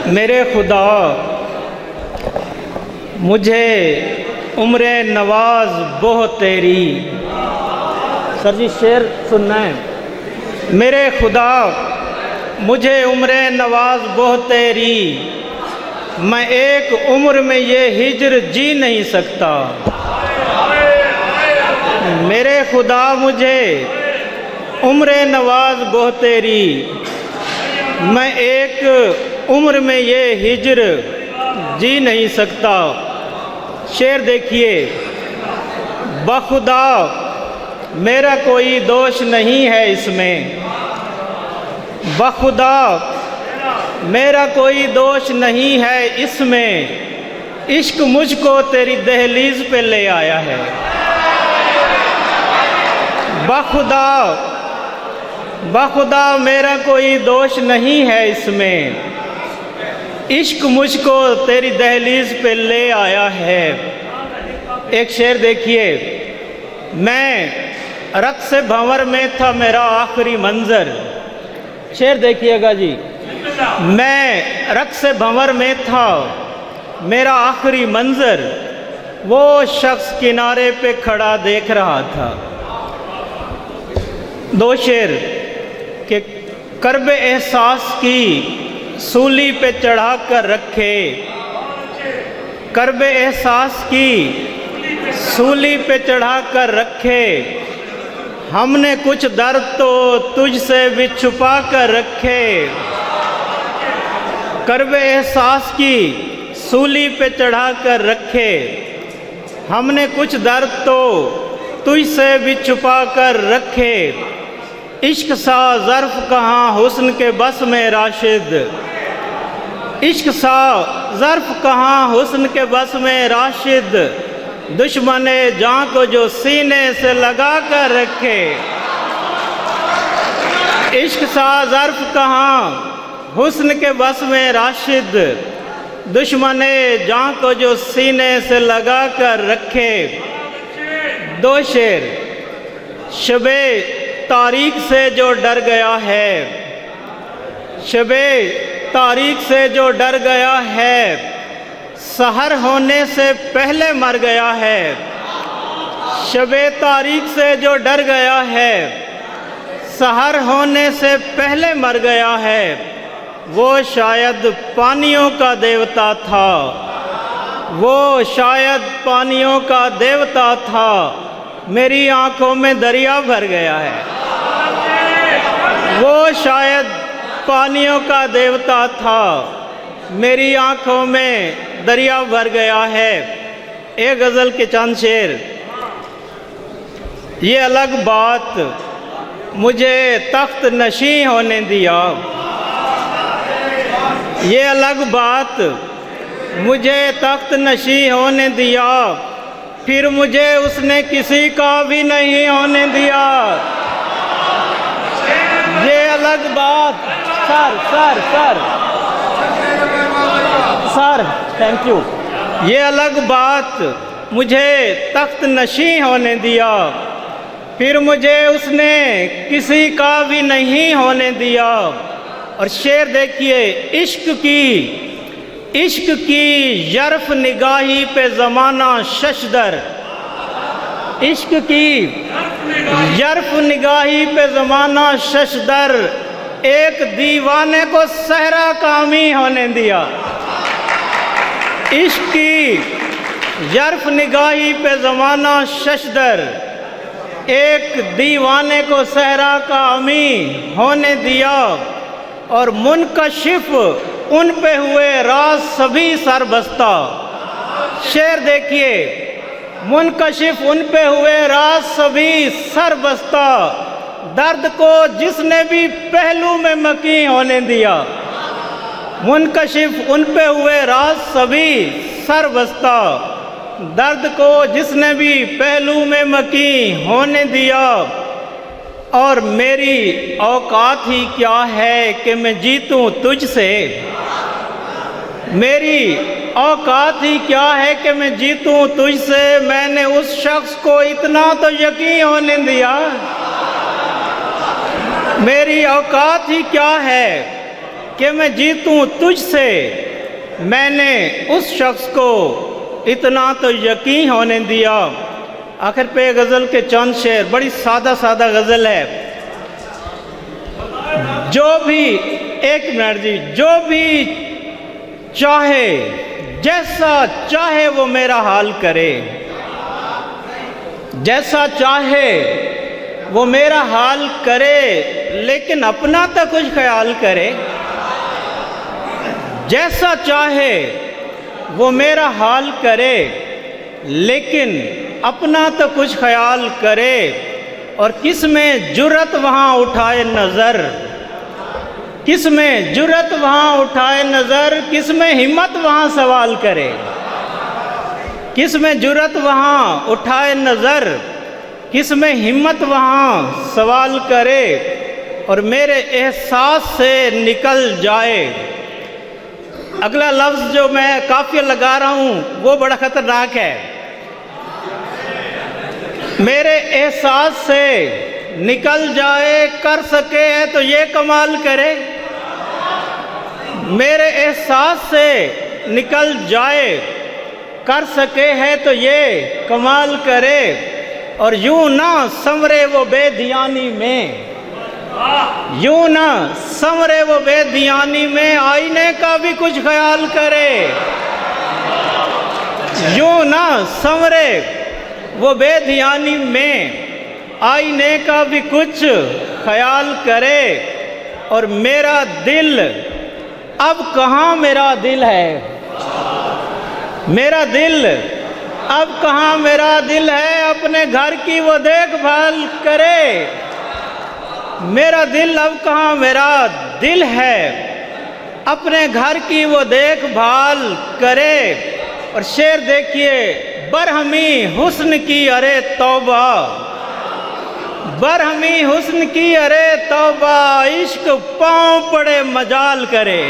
میرے خدا مجھے عمر نواز بہت تیری. سر جی شعر سننا ہے. میرے خدا مجھے عمر نواز بہت تیری، میں ایک عمر میں یہ ہجر جی نہیں سکتا. میرے خدا مجھے عمر نواز بہت تیری، میں ایک عمر میں یہ ہجر جی نہیں سکتا. شعر دیکھیے. بخدا میرا کوئی دوش نہیں ہے اس میں، بخدا میرا کوئی دوش نہیں ہے اس میں، عشق مجھ کو تیری دہلیز پہ لے آیا ہے. بخدا میرا کوئی دوش نہیں ہے اس میں، عشق مجھ کو تیری دہلیز پہ لے آیا ہے. ایک شعر دیکھیے. میں رقص بھنور میں تھا میرا آخری منظر. شعر دیکھیے گا جی. میں رقص بھنور میں تھا میرا آخری منظر، وہ شخص کنارے پہ کھڑا دیکھ رہا تھا. دو شعر کہ کرب احساس کی سولی پہ چڑھا کر رکھے، کرب احساس کی سولی پہ چڑھا کر رکھے، ہم نے کچھ درد تو تجھ سے بھی چھپا کر رکھے. کرب احساس کی سولی پہ چڑھا کر رکھے، ہم نے کچھ درد تو تجھ سے بھی چھپا کر رکھے. عشق سا ظرف کہاں حسن کے بس میں راشد، عشق سا ظرف کہاں حسن کے بس میں راشد، دشمن جاں کو جو سینے سے لگا کر رکھے. عشق سا ظرف کہاں حسن کے بس میں راشد، دشمن جاں کو جو سینے سے لگا کر رکھے. دو شعر. شب تاریک سے جو ڈر گیا ہے، شب تاریک سے جو ڈر گیا ہے، سحر ہونے سے پہلے مر گیا ہے. شب تاریک سے جو ڈر گیا ہے، سحر ہونے سے پہلے مر گیا ہے، وہ شاید پانیوں کا دیوتا تھا، وہ شاید پانیوں کا دیوتا تھا، میری آنکھوں میں دریا بھر گیا ہے. وہ شاید پانیوں کا دیوتا تھا، میری آنکھوں میں دریا بھر گیا ہے. ایک غزل کے چند شعر. یہ الگ بات مجھے تخت نشین ہونے دیا، یہ الگ بات مجھے تخت نشین ہونے دیا، پھر مجھے اس نے کسی کا بھی نہیں ہونے دیا. یہ الگ بات. Sir thank you. یہ الگ بات مجھے تخت نشین ہونے دیا، پھر مجھے اس نے کسی کا بھی نہیں ہونے دیا. اور شعر دیکھیے. عشق کی ژرف نگاہی پہ زمانہ ششدر، عشق کی ژرف نگاہی پہ زمانہ ششدر، ایک دیوانے کو صحرا کامی ہونے دیا. عشق کی ژرف نگاہی پہ زمانہ ششدر، ایک دیوانے کو صحرا کامی ہونے دیا. اور منکشف ان پہ ہوئے راز سبھی سربستہ. شعر دیکھیے. منکشف ان پہ ہوئے راز سبھی سربستہ، درد کو جس نے بھی پہلو میں مکیں ہونے دیا. منکشف ان پہ ہوئے راز سبھی سربستہ، درد کو جس نے بھی پہلو میں مکیں ہونے دیا. اور میری اوقات ہی کیا ہے کہ میں جیتوں تجھ سے، میری اوقات ہی کیا ہے کہ میں جیتوں تجھ سے، میں نے اس شخص کو اتنا تو یقین ہونے دیا. میری اوقات ہی کیا ہے کہ میں جیتوں تجھ سے، میں نے اس شخص کو اتنا تو یقین ہونے دیا۔ آخر پہ غزل کے چند شعر، بڑی سادہ سادہ غزل ہے۔ جو بھی، ایک منٹ جی، جو بھی چاہے، جیسا چاہے وہ میرا حال کرے، جیسا چاہے وہ میرا حال کرے، لیکن اپنا تو کچھ خیال کرے۔ جیسا چاہے وہ میرا حال کرے، لیکن اپنا تو کچھ خیال کرے۔ اور کس میں جرأت وہاں اٹھائے نظر، کس میں جرأت وہاں اٹھائے نظر، کس میں ہمت وہاں سوال کرے۔ کس میں جرأت وہاں اٹھائے نظر، کس میں ہمت وہاں سوال کرے، اور میرے احساس سے نکل جائے۔ اگلا لفظ جو میں قافیہ لگا رہا ہوں وہ بڑا خطرناک ہے۔ میرے احساس سے نکل جائے، کر سکے ہے تو یہ کمال کرے۔ میرے احساس سے نکل جائے، کر سکے ہے تو یہ کمال کرے، اور یوں نہ سنورے وہ بے دھیانی میں، یوں نہ سنورے وہ بے دھیانی میں، آئینے کا بھی کچھ خیال کرے۔ یوں نہ سنورے وہ بے دھیانی میں، آئینے کا بھی کچھ خیال کرے، اور میرا دل، اب کہاں میرا دل ہے، میرا دل اب کہاں میرا دل ہے، اپنے گھر کی وہ دیکھ بھال کرے۔ میرا دل اب کہاں میرا دل ہے، اپنے گھر کی وہ دیکھ بھال کرے۔ اور شعر دیکھیے، برہمی حسن کی ارے توبہ، برہمی حسن کی ارے توبہ، عشق پاؤں پڑے مجال کرے۔